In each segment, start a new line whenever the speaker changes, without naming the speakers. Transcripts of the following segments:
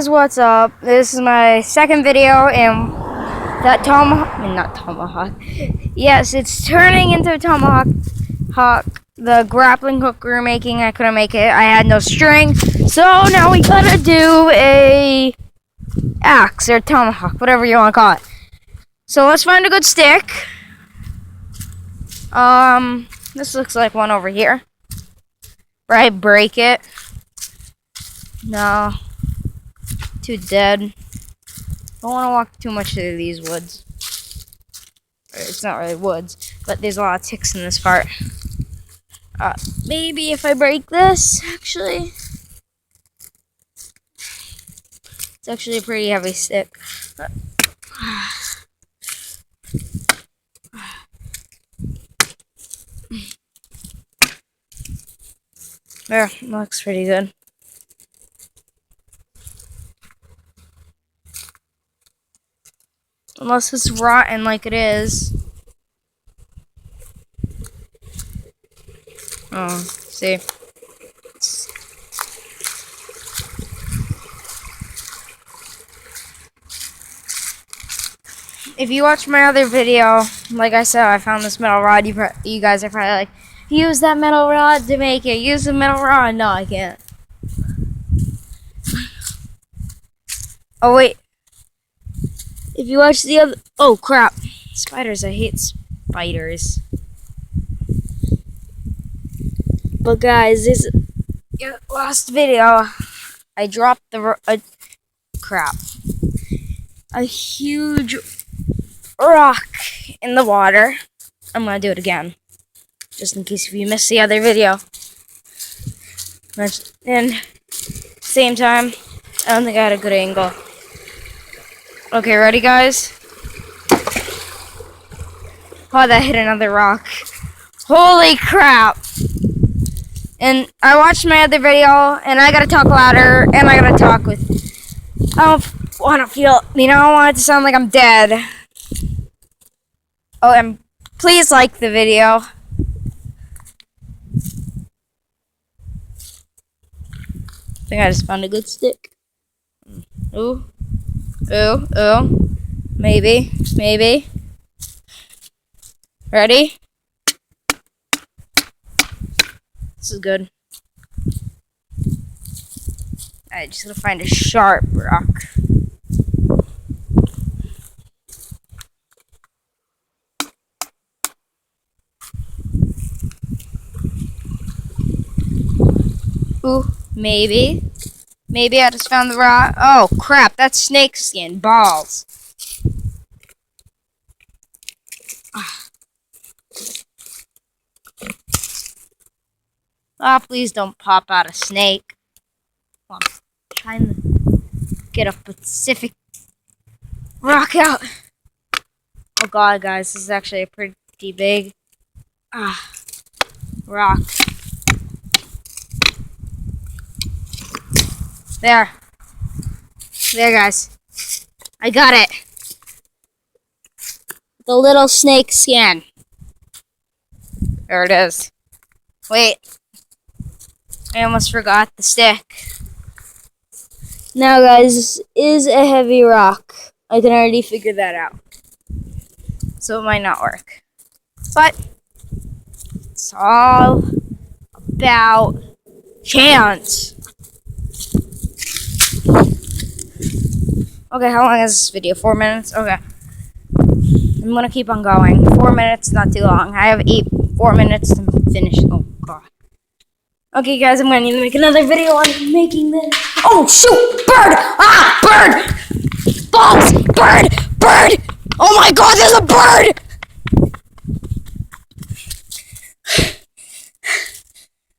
guys, what's up? This is my second video, and that not tomahawk. Yes, it's turning into a tomahawk. The grappling hook we were making, I couldn't make it. I had no string, so now we gotta do a axe or tomahawk, whatever you want to call it. So let's find a good stick. This looks like one over here. Right, break it. No. Too dead. Don't want to walk too much through these woods. It's not really woods, but there's a lot of ticks in this part. Maybe if I break this, actually. It's actually a pretty heavy stick. There, looks pretty good. Unless it's rotten like it is. Oh, see. If you watch my other video, like I said, I found this metal rod. You guys are probably like, use that metal rod to make it. Use the metal rod. No, I can't. Oh, wait. If you watch the other... Oh, crap. Spiders. I hate spiders. But, guys, this last video, I dropped the... crap. A huge rock in the water. I'm going to do it again. Just in case if you missed the other video. And, same time, I don't think I had a good angle. Okay, ready, guys? Oh, that hit another rock. Holy crap! And I watched my other video, and I gotta talk louder, and I gotta talk with... I don't want to feel... I don't want it to sound like I'm dead. Oh, and please like the video. I think I just found a good stick. Ooh. Ooh, ooh. Maybe. Ready? This is good. I just gotta find a sharp rock. Ooh, maybe. Maybe I just found the rock. Oh, crap. That's snake skin. Balls. Ah, please don't pop out a snake. I'm trying to get a Pacific rock out. Oh, God, guys. This is actually a pretty big rock. There, guys. I got it. The little snake skin. There it is. Wait. I almost forgot the stick. Now, guys, this is a heavy rock. I can already figure that out. So it might not work. But it's all about chance. Okay, how long is this video? 4 minutes? Okay. I'm gonna keep on going. 4 minutes, not too long. I have 4 minutes to finish. Oh, God. Okay, guys, I'm gonna need to make another video on making this. Oh, shoot! Bird! Ah! Bird! Balls! Bird! Bird! Oh my God, there's a bird!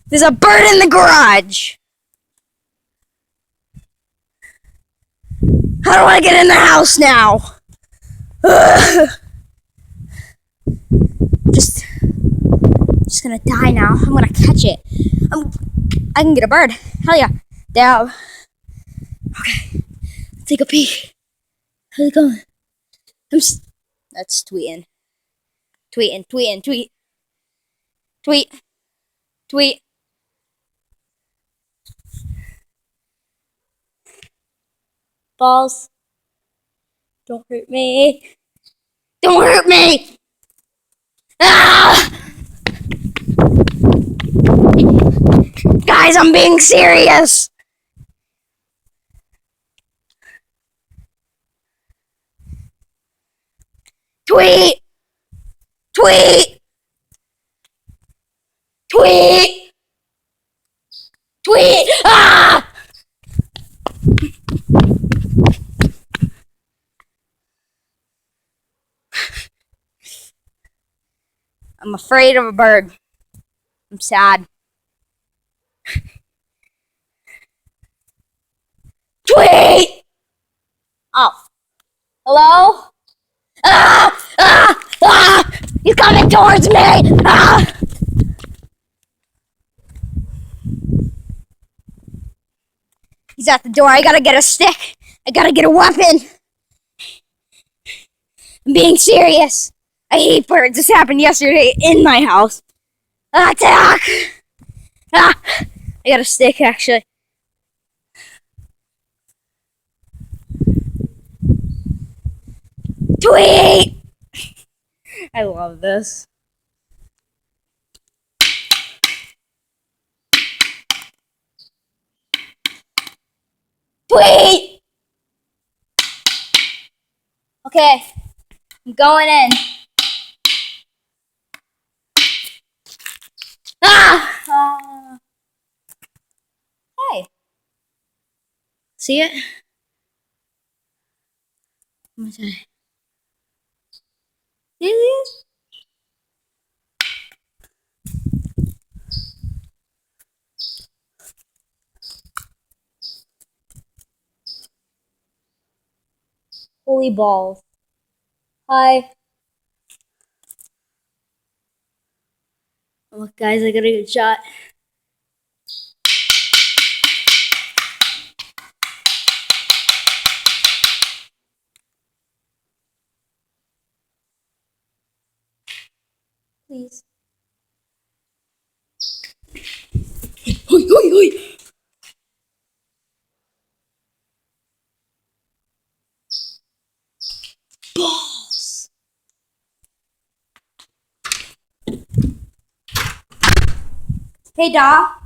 There's a bird in the garage! How do I get in the house now? Just gonna die now. I'm gonna catch it. I can get a bird. Hell yeah. Down. Okay. Let's take a peek. How's it going? That's tweeting. Tweet. Balls. Don't hurt me. Don't hurt me! Ah! Guys, I'm being serious! Tweet! Tweet! Tweet! Tweet! Ah! I'm afraid of a bird. I'm sad. Tweet! Oh. Hello? Ah! Ah! Ah! He's coming towards me! Ah! He's at the door. I gotta get a stick. I gotta get a weapon. I'm being serious. I hate birds. This happened yesterday in my house. Attack! Ah! I got a stick, actually. Tweet! I love this. Tweet! Okay, I'm going in. Ah! Hey. See it? One more time. See it? Holy balls. Hi. Look, guys, I got a good shot. Please. Hoi, hoi, hoi. Balls. Hey, Da.